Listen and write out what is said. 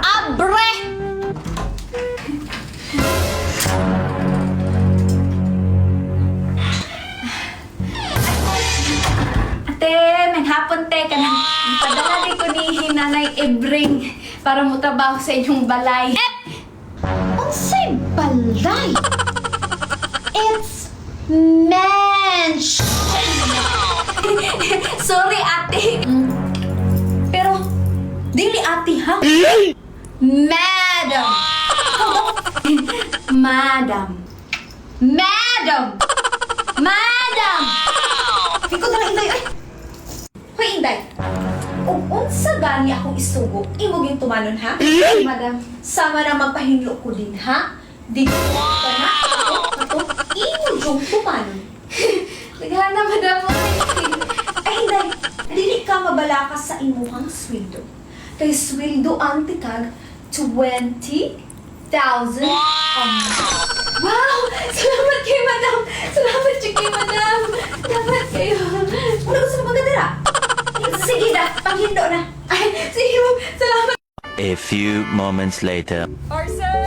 Abre! Ate, may hapon te ka na. Padala di ko ni Hinanay Ebring para mo trabaho sa inyong balay. Unsay balay? It's mensch. Sorry, ate. Pero, dili ate, ha? Madam. Madam. Madam! Madam! Ikaw na lang, Inday. Ay, Hoy, Inday. Kung unsa gani akong isugo, imo gyud tumanon, ha? Madam, sama na magpahinlo ko din, ha? Di ko ka na ako, imo yung tumanon. Naghana, madam. Ay, Inday, dili ka mabalakas sa imuhang sweldo. Kay sweldo ang tikag 20,000 a month. Wow! Salamat kay madam! Salamat kay madam! Salamat kayo! Ano gusto mo magkatira? Sige na, panghindo na. Ay, sige mo. Salamat. A few moments later. Orson!